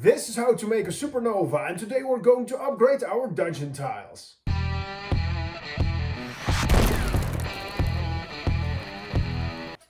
This is how to make a supernova, and today we're going to upgrade our dungeon tiles.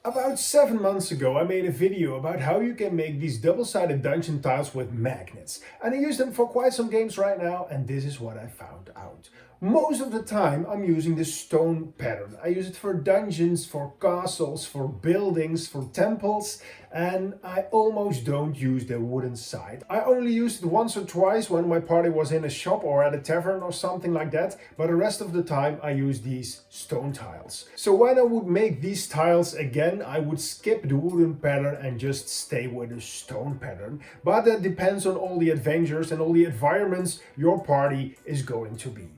About 7 months ago I made a video about how you can make these double-sided dungeon tiles with magnets. And I use them for quite some games right now, and this is what I found out. Most of the time I'm using the stone pattern. I use it for dungeons, for castles, for buildings, for temples, and I almost don't use the wooden side. I only used it once or twice when my party was in a shop or at a tavern or something like that, but the rest of the time I use these stone tiles. So when I would make these tiles again, I would skip the wooden pattern and just stay with the stone pattern. But that depends on all the adventures and all the environments your party is going to be.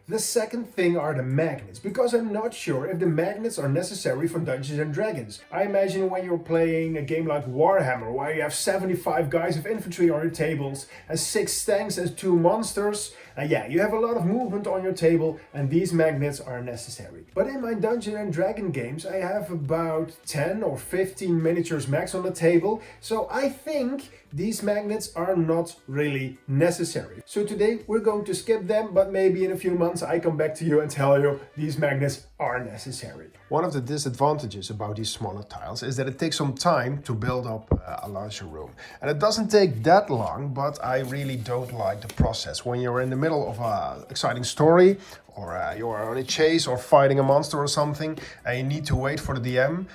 The second thing are the magnets, because I'm not sure if the magnets are necessary for Dungeons and Dragons. I imagine when you're playing a game like Warhammer, where you have 75 guys of infantry on your tables, and 6 tanks and 2 monsters, you have a lot of movement on your table, and these magnets are necessary. But in my Dungeons and Dragon games, I have about 10 or 15 miniatures max on the table, so I think these magnets are not really necessary. So today we're going to skip them, but maybe in a few months I come back to you and tell you these magnets are necessary. One of the disadvantages about these smaller tiles is that it takes some time to build up a larger room. And it doesn't take that long, but I really don't like the process. When you're in the middle of an exciting story, or you're on a chase or fighting a monster or something, and you need to wait for the DM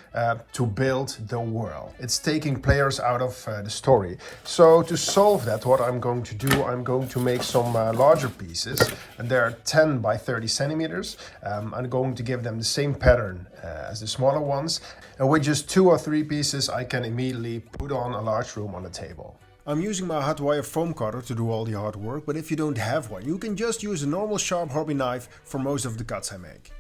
to build the world. It's taking players out of the story. So to solve that, what I'm going to do, I'm going to make some larger pieces, and they're 10 by 30 centimeters. I'm going to give them the same pattern as the smaller ones, and with just 2 or 3 pieces I can immediately put on a large room on the table. I'm using my hot wire foam cutter to do all the hard work, but if you don't have one, you can just use a normal sharp hobby knife for most of the cuts I make.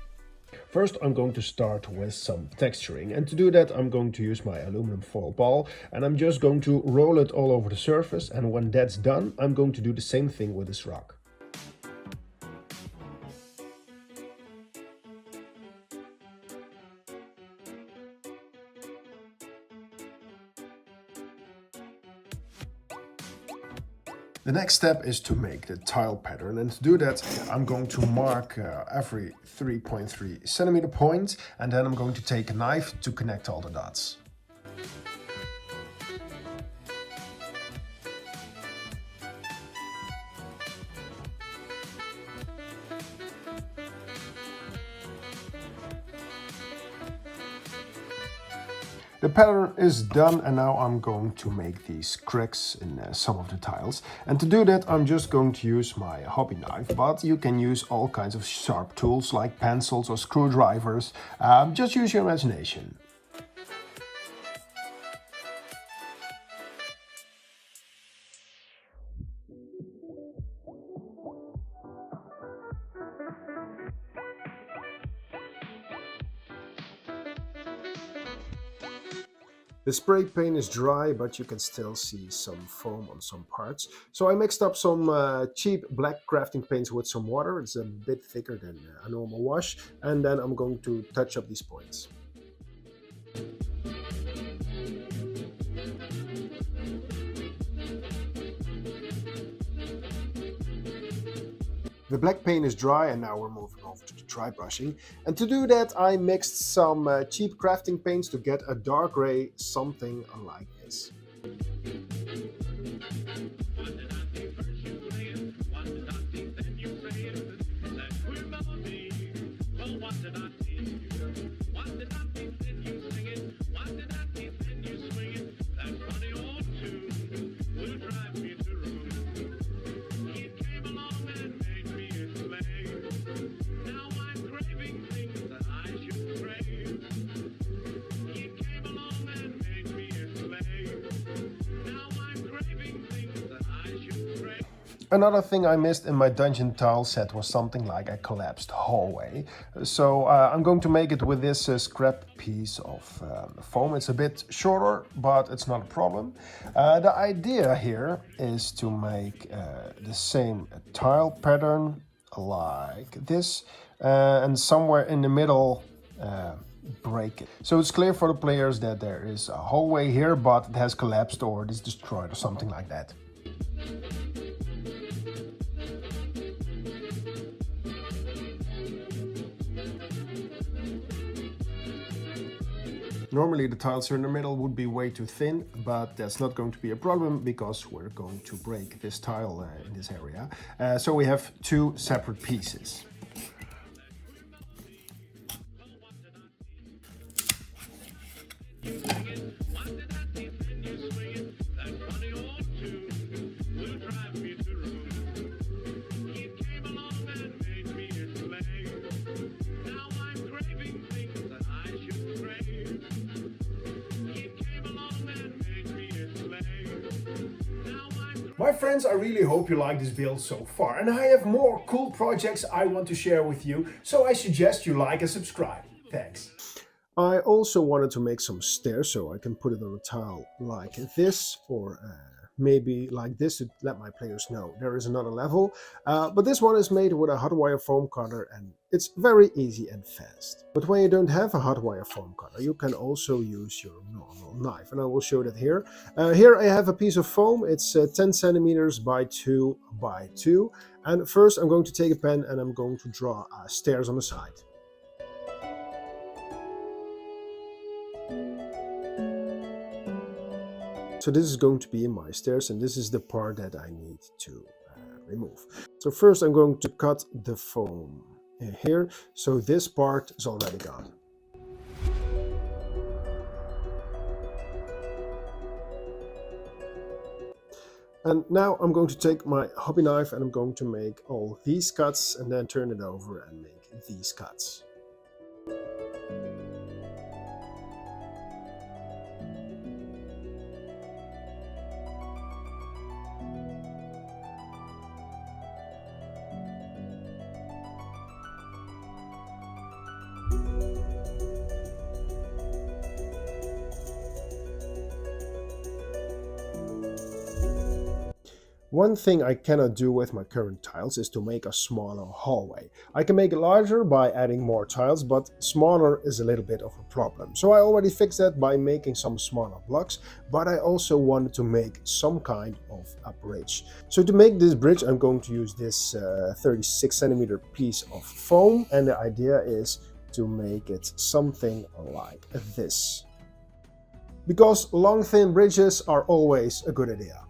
First I'm going to start with some texturing, and to do that I'm going to use my aluminum foil ball, and I'm just going to roll it all over the surface, and when that's done I'm going to do the same thing with this rock. The next step is to make the tile pattern, and to do that I'm going to mark every 3.3 centimeter point, and then I'm going to take a knife to connect all the dots. The pattern is done, and now I'm going to make these cracks in some of the tiles. And to do that I'm just going to use my hobby knife, but you can use all kinds of sharp tools like pencils or screwdrivers. Just use your imagination. The spray paint is dry, but you can still see some foam on some parts. So I mixed up some cheap black crafting paints with some water. It's a bit thicker than a normal wash. And then I'm going to touch up these points. The black paint is dry, and now we're moving over to the dry brushing. And to do that I mixed some cheap crafting paints to get a dark gray, something like this. Another thing I missed in my dungeon tile set was something like a collapsed hallway. So I'm going to make it with this scrap piece of foam. It's a bit shorter, but it's not a problem. The idea here is to make the same tile pattern like this, and somewhere in the middle break it. So it's clear for the players that there is a hallway here, but it has collapsed or it is destroyed or something like that. Normally the tiles here in the middle would be way too thin, but that's not going to be a problem because we're going to break this tile in this area. So we have two separate pieces. My friends, I really hope you like this build so far, and I have more cool projects I want to share with you, so I suggest you like and subscribe. Thanks. I also wanted to make some stairs so I can put it on a tile like this, or maybe like this to let my players know there is another level. But this one is made with a hot wire foam cutter and it's very easy and fast. But when you don't have a hot wire foam cutter, you can also use your normal knife, and I will show that here. Here I have a piece of foam. It's 10 centimeters by 2 by 2. And first I'm going to take a pen and I'm going to draw stairs on the side. So this is going to be my stairs, and this is the part that I need to remove. So first I'm going to cut the foam here, so this part is already gone. And now I'm going to take my hobby knife and I'm going to make all these cuts and then turn it over and make these cuts. One thing I cannot do with my current tiles is to make a smaller hallway. I can make it larger by adding more tiles, but smaller is a little bit of a problem. So I already fixed that by making some smaller blocks, but I also wanted to make some kind of a bridge. So to make this bridge, I'm going to use this 36 centimeter piece of foam, and the idea is to make it something like this. Because long thin bridges are always a good idea.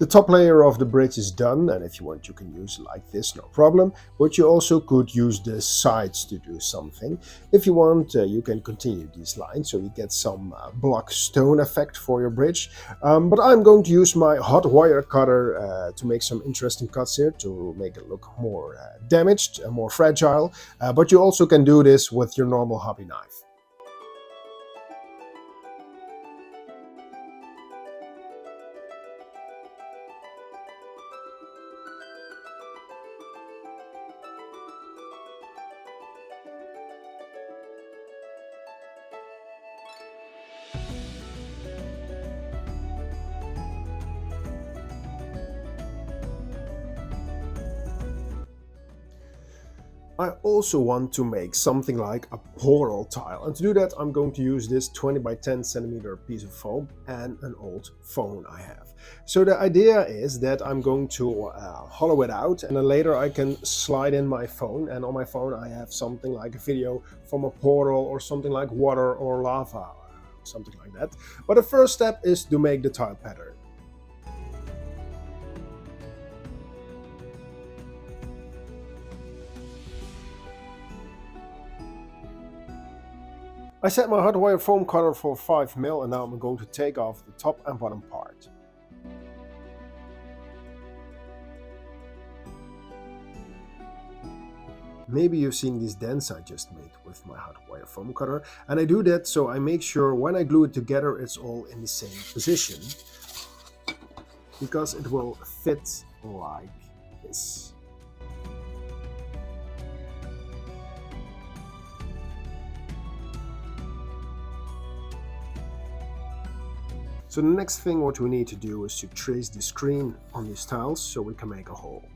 The top layer of the bridge is done, and if you want you can use it like this, no problem, but you also could use the sides to do something. If you want, you can continue these lines so you get some block stone effect for your bridge, but I'm going to use my hot wire cutter to make some interesting cuts here to make it look more damaged and more fragile, but you also can do this with your normal hobby knife. I also want to make something like a portal tile, and to do that I'm going to use this 20 by 10 centimeter piece of foam and an old phone I have. So the idea is that I'm going to hollow it out, and then later I can slide in my phone, and on my phone I have something like a video from a portal or something like water or lava, something like that. But the first step is to make the tile pattern. I set my hot wire foam cutter for 5 mil, and now I'm going to take off the top and bottom part. Maybe you've seen these dents I just made with my hot wire foam cutter, and I do that so I make sure when I glue it together it's all in the same position, because it will fit like this. So the next thing what we need to do is to trace the screen on these tiles so we can make a hole.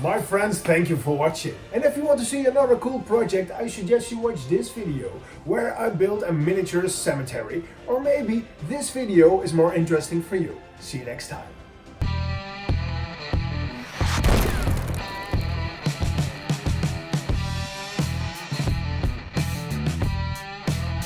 My friends, thank you for watching. And if you want to see another cool project, I suggest you watch this video, where I built a miniature cemetery. Or maybe this video is more interesting for you. See you next time.